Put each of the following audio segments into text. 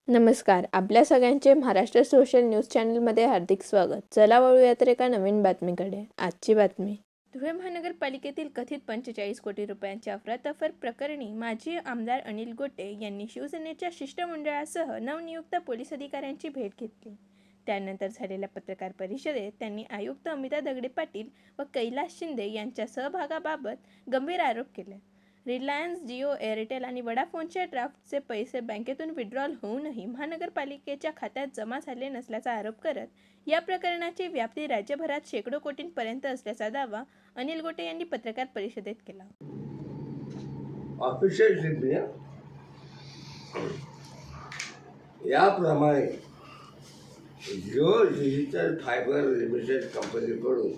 नमस्कार. आपल्या सगळ्यांचे महाराष्ट्र सोशल न्यूज चॅनलमध्ये हार्दिक स्वागत. चला वळूया तर एका नवीन बातमीकडे. आजची बातमी. धुळे महानगरपालिकेतील कथित 45 कोटी रुपयांच्या अफरातफर प्रकरणी माजी आमदार अनिल गोटे यांनी शिवसेनेच्या शिष्टमंडळासह नवनियुक्त पोलीस अधिकाऱ्यांची भेट घेतली. त्यानंतर झालेल्या पत्रकार परिषदेत त्यांनी आयुक्त अमिता दगडे पाटील व कैलास शिंदे यांच्या सहभागाबाबत गंभीर आरोप केले. रिलायन्स, जिओ, एअरटेल आणि वडाफोनच्या ड्राफ्टचे पैसे बँकेतून विड्रॉल होऊनही महानगरपालिकेच्या खात्यात जमा झाले नसल्याचा आरोप करत या प्रकरणाची व्याप्ती राज्यभरात शेकडो कोटींपर्यंत असल्याचा दावा अनिल गोटे यांनी पत्रकार परिषदेत केला. याप्रमाणे जिओ डिजिटल फायबर लिमिटेड कंपनीकडून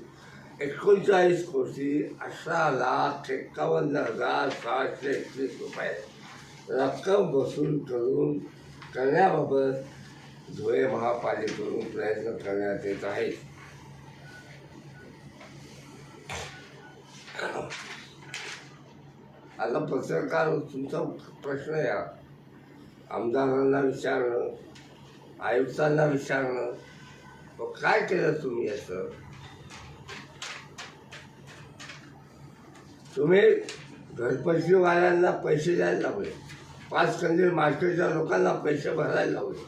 39 कोटी 18,51,631 रुपये रक्कम वसूल करण्याबाबत धुळे महापालिकेकडून प्रयत्न करण्यात येत आहेत. आता पत्रकार तुमचा प्रश्न या आमदारांना विचारणं, आयुक्तांना विचारणं, काय केलं तुम्ही असं? तुम्ही घरपट्टीवाल्यांना पैसे द्यायला लावले, 5 कंदील मार्केटच्या लोकांना पैसे भरायला लावले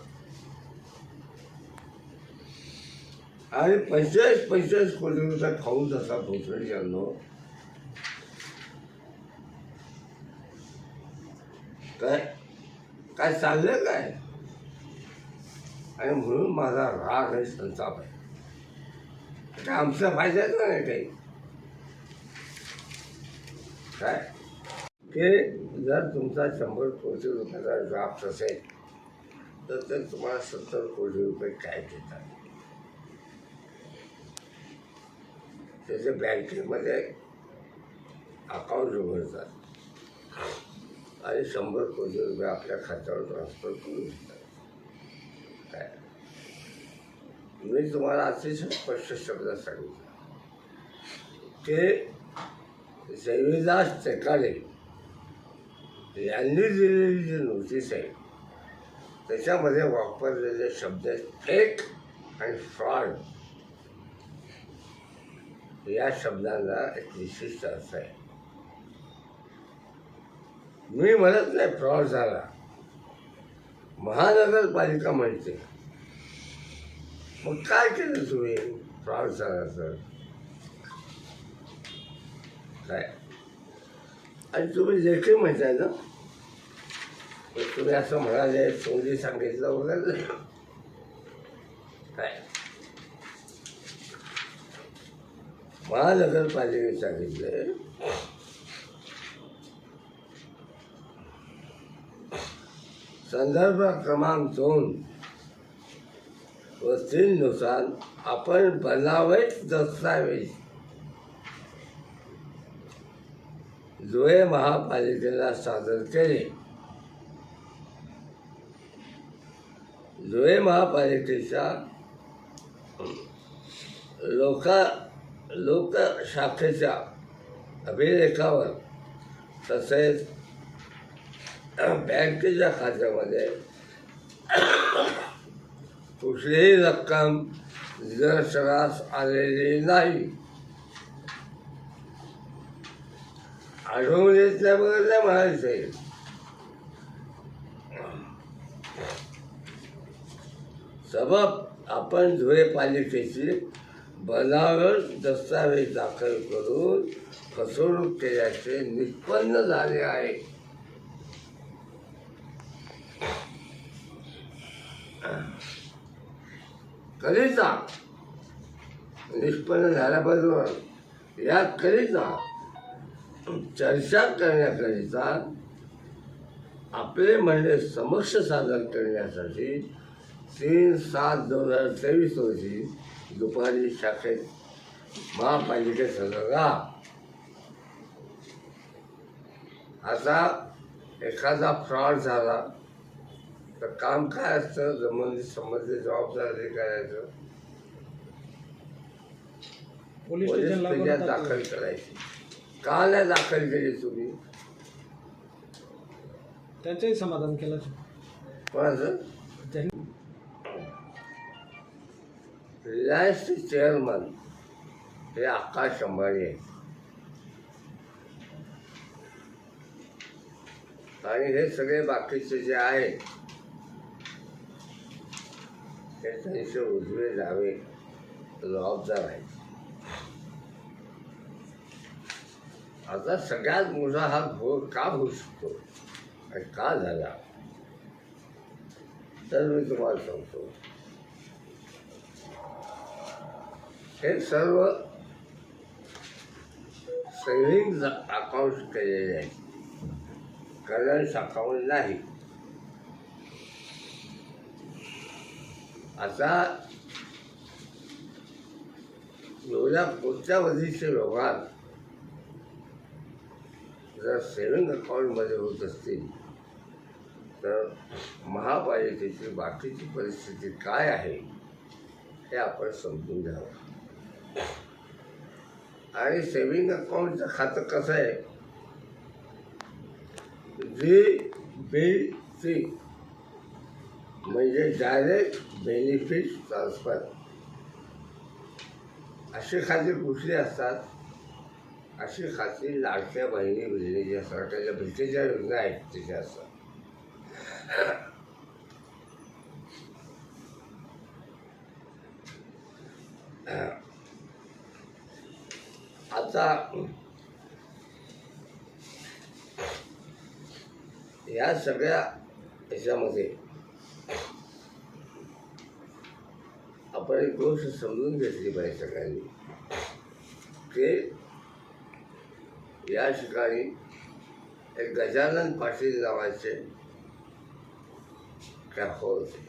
आणि 45 कोटी रुपये खाऊन जाता भोसडी यांनो. काय चाललं काय? आणि म्हणून माझा राग आणि संताप आहे. काय आमच्या फायद्याचं नाही काही. काय की जर तुमचा 100 कोटी रुपयाचा ड्राफ्ट असेल तर ते तुम्हाला 70 कोटी रुपये काय देतात? त्याचे बँकेमध्ये अकाउंट उघडतात आणि 100 कोटी रुपये आपल्या खात्यावर ट्रान्सफर करून देतात. काय मी तुम्हाला अतिशय स्पष्ट शब्दात सांगितलं की जयविदास टेकाळे यांनी दिलेली जी नोटीस आहे त्याच्यामध्ये वापरलेले शब्द फेक आणि फ्रॉड या शब्दांना एक विशिष्ट अर्थ आहे. मी म्हणत नाही फ्रॉड झाला, महानगरपालिका म्हणते. मग काय केलं तुम्ही फ्रॉड झाला तर? काय आणि तुम्ही लेखी म्हणताय ना, तुम्ही असं म्हणाले, तोंडी सांगितलं वगैरे काय? महानगरपालिकेने सांगितले संदर्भ क्रमांक 2 व 3 नुसार आपण बनावट दस्तावेज धुळे महापालिकेला सादर केले. धुळे महापालिकेच्या लोकशाखेच्या अभिलेखावर तसेच बँकेच्या खात्यामध्ये कुठलीही रक्कम निदर्शनास आलेली नाही. आढळून येत नाही वगैरे नाही म्हणायचं. सबब आपण धुळे पालिकेची बनावट दस्तावेज दाखल करून फसवणूक केल्याचे निष्पन्न झाले आहे. करिता निष्पन्न झाल्याबरोबर याकरिता चर्चा करण्याकरिता आपले म्हणणे समक्ष सादर करण्यासाठी 3/7/2023 रोजी दुपारी शाखेत महापालिकेत हजर राहा. आता एखादा फ्रॉड झाला तर काम काय असतं? संबंधित जबाबदारी करायचं, पोलीस स्टेशनला दाखल करायची. का नाही दाखल केली तुम्ही? त्यांचंही समाधान केलं. कोणाचं? रिलायन्सचे चेअरमन हे आकाश अंबानी आहेत आणि हे सगळे बाकीचे जे आहेत हे त्यांचे उजवे डावे जबाबदार आहेत. आता सगळ्यात मोठा हा घोर का होऊ शकतो आणि का झाला तर मी तुम्हाला सांगतो. हे सर्व सेव्हिंग्ज अकाउंट केलेले आहेत, करंट अकाउंट नाही. आता एवढ्या कोट्यावधीचे व्यवहार जर सेव्हिंग अकाउंटमध्ये होत असतील तर महापालिकेची बाकीची परिस्थिती काय आहे हे आपण समजून घ्यावं. आणि सेव्हिंग अकाउंटचं खातं कसं आहे, DBT म्हणजे डायरेक्ट बेनिफिट ट्रान्सफर. अशी खाती कुठली असतात, अशी खाती लाडक्या बहिणी बहिणीच्या सरकारच्या भेटीच्या योजना आहेत तिथे असतात. आता या सगळ्या ह्याच्यामध्ये आपण एक गोष्ट समजून घेतली पाहिजे सगळ्यांनी की या ठिकाणी एक गजानन पाटील नावाचे काय होते,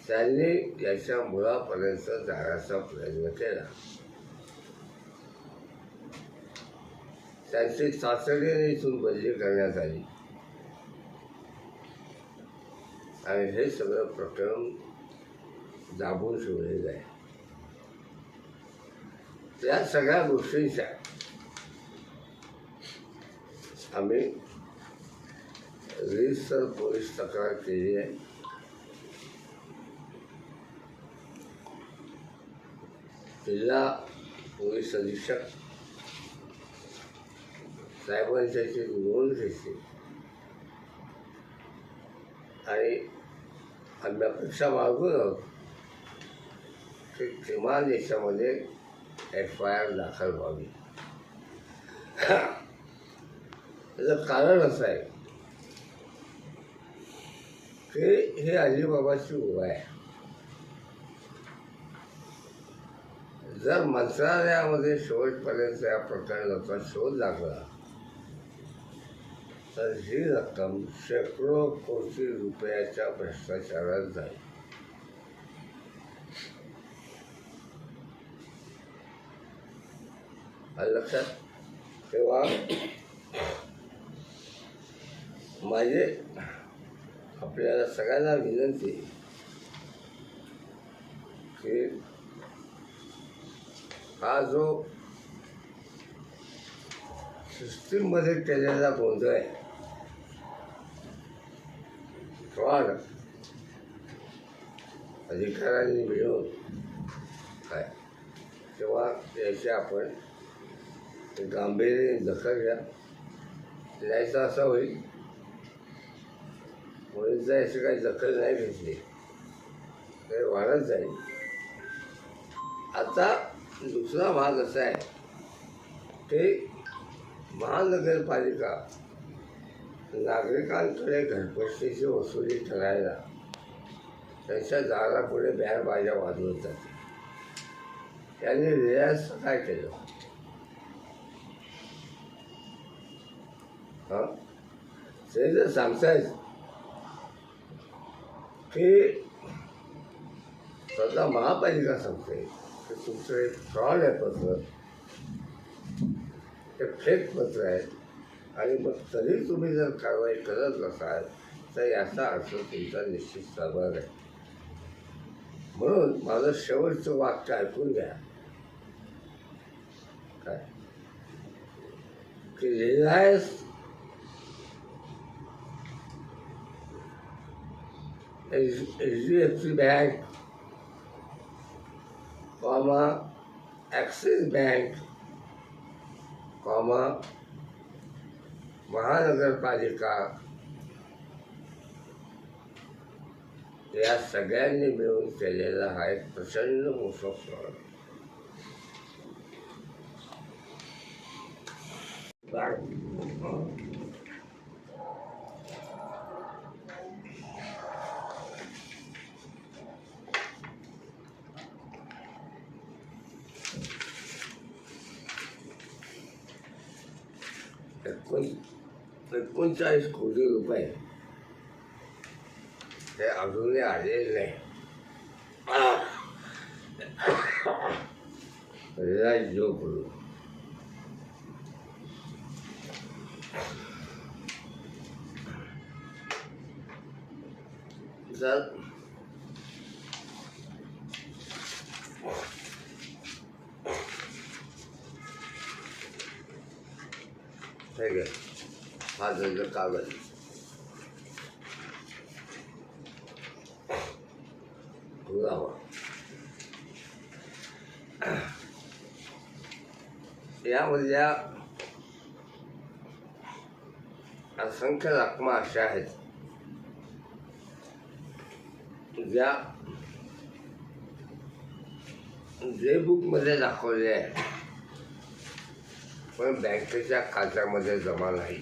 त्यांनी याच्या मुळापर्यंत जाण्याचा प्रयत्न केला. त्यांची तातडीने इथून बदली करण्यात आली आणि हे सगळं प्रकरण दाबून ठेवलेलं आहे. त्या सगळ्या गोष्टींच्या आम्ही रीतसर पोलीस तक्रार केली आहे. जिल्हा पोलीस अधीक्षक साहेबांच्याची नोंद घेतली आणि आम्ही अपेक्षा मागून आहोत की किमान याच्यामध्ये FIR दाखल व्हावी. त्याचं कारण असं आहे की हे अलिबाबाची ओळ आहे. जर मंत्रालयामध्ये शेवटपर्यंत या प्रकरणाचा शोध लागला तर ही रक्कम शेकडो कोटी रुपयाच्या भ्रष्टाचारात जाईल. लक्षात तेव्हा माझे आपल्याला सगळ्यांना विनंती की हा जो सिस्टीममध्ये केलेला गोंधळ आहे, फ्रॉड अधिकाऱ्यांनी मिळून काय, तेव्हा याची आपण गांभीर्याने दखल घ्या. नाहीतर असं होईल म्हणून जर याची काही दखल नाही घेतली तर वाढत जाईल. आता दुसरा भाग असा आहे की महानगरपालिका नागरिकांकडे घरपट्टीची वसुली करायला त्यांच्या दारापुढे बॅर बाजा वाजवत जाते. त्यांनी रिलायन्सचं काय केलं, ते जर सांगतायत की स्वतः महापालिका सांगते की तुमचं एक फ्रॉड आहे पत्र, ते फेक पत्र आहे आणि मग तरी तुम्ही जर कारवाई करत नसाल तर याचा अर्थ तुमचा निश्चित सहभाग आहे. म्हणून माझं शेवटचं वाक्य ऐकून घ्या, काय की Reliance HDFC bank, axis bank, महानगरपालिका या सगळ्यांनी मिळून केलेला हा एक प्रचंड मोठा फ्रॉड. $39 कोटी हे अजूनही आलेले नाही. जो करू सर, ठीक आहे. हा त्यांचा कागद पुरावा. यामधल्या असंख्य रकमा अशा आहेत ज्या जे बुकमध्ये दाखवले आहे पण बँकेच्या खात्यामध्ये जमा नाही.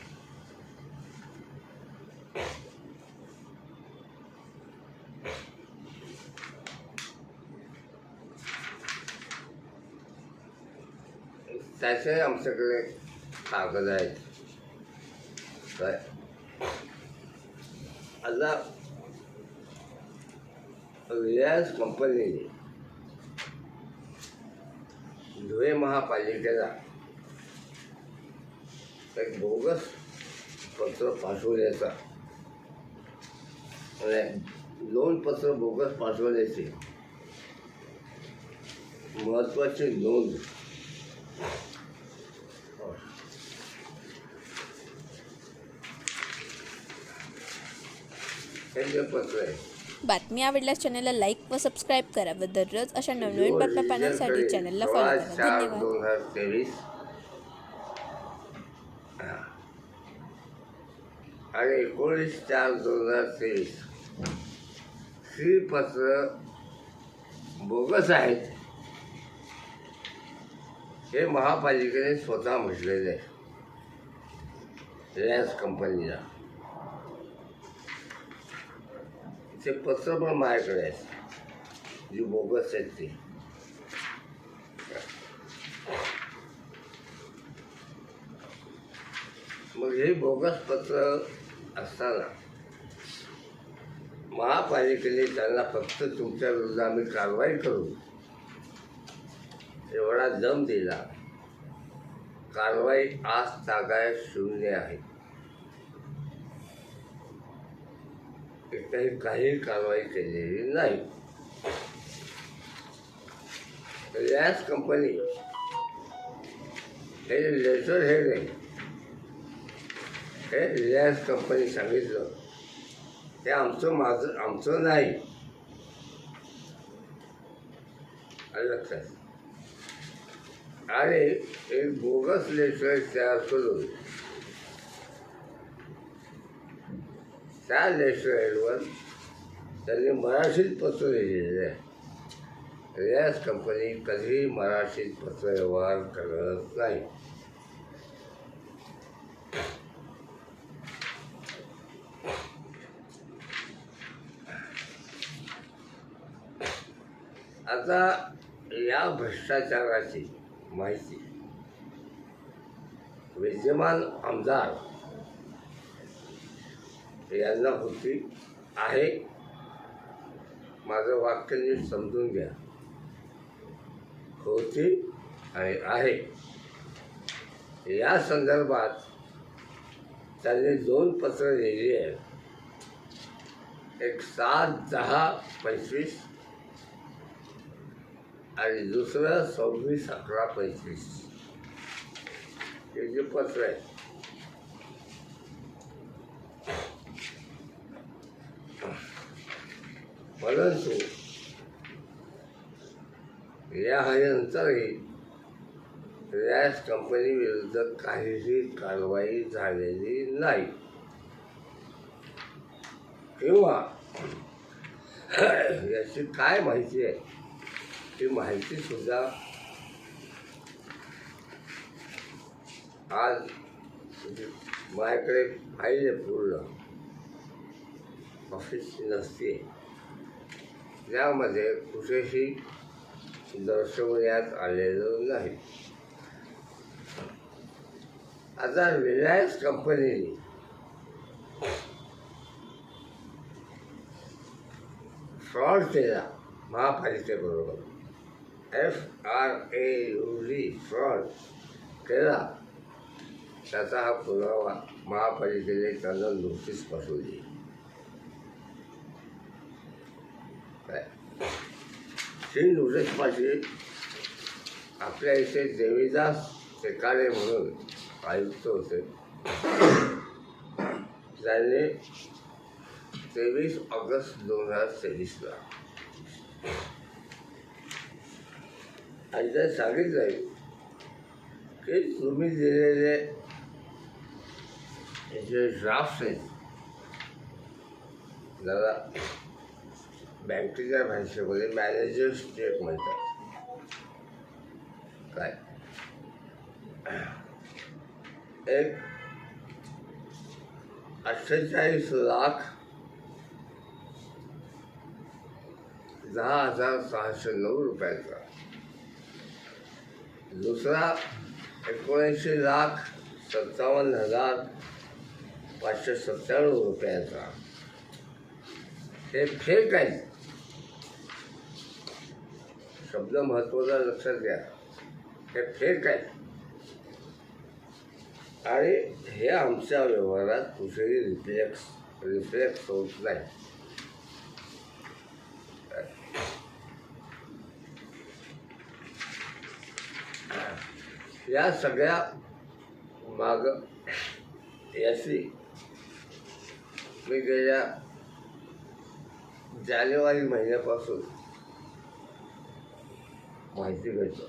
त्याचे आमच्याकडे कागद आहेत. काय आता रिलायन्स कंपनीने धुळे महापालिकेला एक बोगस पत्र पाठवण्याचा आणि लोन पत्र बोगस पाठवण्याची महत्त्वाची नोंद हे पत्र आहे. बातमी आवडल्यास चॅनलला लाईक व सबस्क्राईब करा व दररोज अशा नवनवीन बातम्या पाहण्यासाठी चॅनलला फॉलो करा. धन्यवाद. 2023 आणि 19/4/2023 ही पत्र बोगस आहेत हे महापालिकेने स्वतः म्हटलेले आहे. रिलायन्स कंपनीला ते पत्र पण माझ्याकडे आहेत जी बोगस आहेत ती. मग हे बोगस पत्र असताना महापालिकेने त्यांना फक्त तुमच्या विरुद्ध आम्ही कारवाई करू एवढा दम दिला. कारवाई आज तागायत शून्य आहे. काही कारवाई केलेली नाही. रिलायन्स कंपनी हे लेटर हेड आहे. हे रिलायन्स कंपनी सांगितलं हे आमचं नाही. लक्षात. आणि एक बोगस लेटर तयार करून त्या लेटर हेडवर त्यांनी मराठीत पत्र लिहिलेलं आहे. रिलायन्स कंपनी कधीही मराठीत पत्रव्यवहार करत नाही. आता या भ्रष्टाचाराची माहिती विद्यमान आमदार यांना होती आहे. माझं वाक्य नीट समजून घ्या. होती आणि आहे. या संदर्भात त्यांनी 2 पत्र लिहिली आहेत. एक 7/10/25 आणि दुसरं 26/11/25 हे जे पत्र आहे परंतु यानंतरही रिलायन्स कंपनी विरुद्ध काहीही कारवाई झालेली नाही किंवा याची काय माहिती आहे ती माहिती सुद्धा आज माझ्याकडे फाईल आहे पूर्ण ऑफिसची नसते त्यामध्ये कुठेही दर्शवण्यात आलेलं नाही. आता रिलायन्स कंपनीने फ्रॉड केला महापालिकेबरोबर. FRAUD फ्रॉड केला त्याचा हा पुरावा महापालिकेने त्यांना नोटीस पाठवली. ही नोटीस पाठवली आपल्या इथे देवीदास टेकाळे म्हणून आयुक्त होते. त्यांनी 23 ऑगस्ट 2023ला आणि ते सांगितलं की तुम्ही दिलेले जे ड्राफ्ट आहेत त्याला बँकेच्या भाषेमध्ये मॅनेजर्स चेक म्हणतात. काय एक 48,10,609 रुपयाचा, दुसरा 79,57,597 रुपयाचा. हे फेक आहे. शब्द महत्त्वाचा लक्षात घ्या. हे फेक आहे आणि हे आमच्या व्यवहारात कुठेही रिफ्लेक्ट होत नाही. या सगळ्या माग याची मी गेल्या जानेवारी महिन्यापासून माहिती घेतो.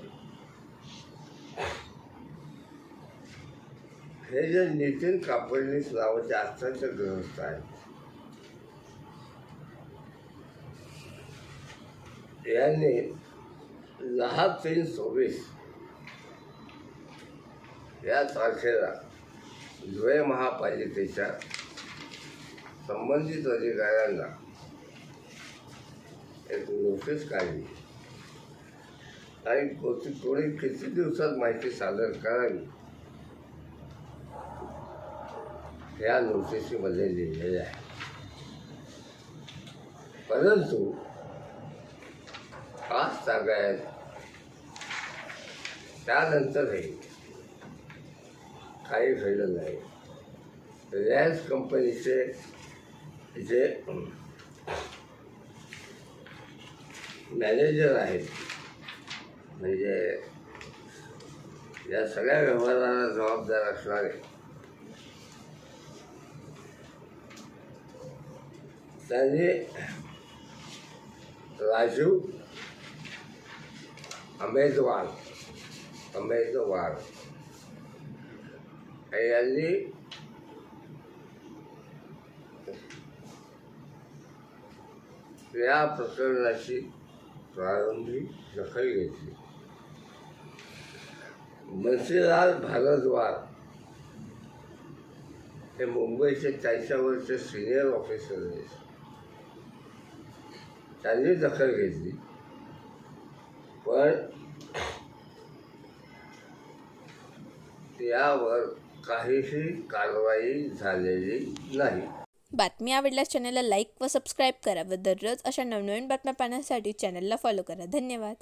हे जे नितीन कापडणीस नावाचे आस्थांचे ग्रहस्थ आहेत यांनी 10/3/24 या तारखेला धुळे महापालिकेच्या संबंधित अधिकाऱ्यांना एक नोटीस काढली आणि कोणी किती दिवसात माहिती सादर करावी या नोटिसीमध्ये लिहिलेले आहे. परंतु आज सांगायत त्यानंतरही काही घडलं नाही. रिलायन्स कंपनीचे जे मॅनेजर आहेत म्हणजे या सगळ्या व्यवहाराला जबाबदार असणारे त्यांनी राजीव अमेदवार यांनी या प्रकरणाची प्रारंभी दखल घेतली. बन्सीलाल भारद्वाज हे मुंबईचे त्याच्यावरचे सिनियर ऑफिसर आहेत. त्यांनी दखल घेतली पण यावर काहीही कारवाई झालेली नाही. बातमी आवडल्यास चॅनलला लाईक व सबस्क्राईब करा व दररोज अशा नवनवीन बातम्या पाहण्यासाठी चॅनलला फॉलो करा. धन्यवाद.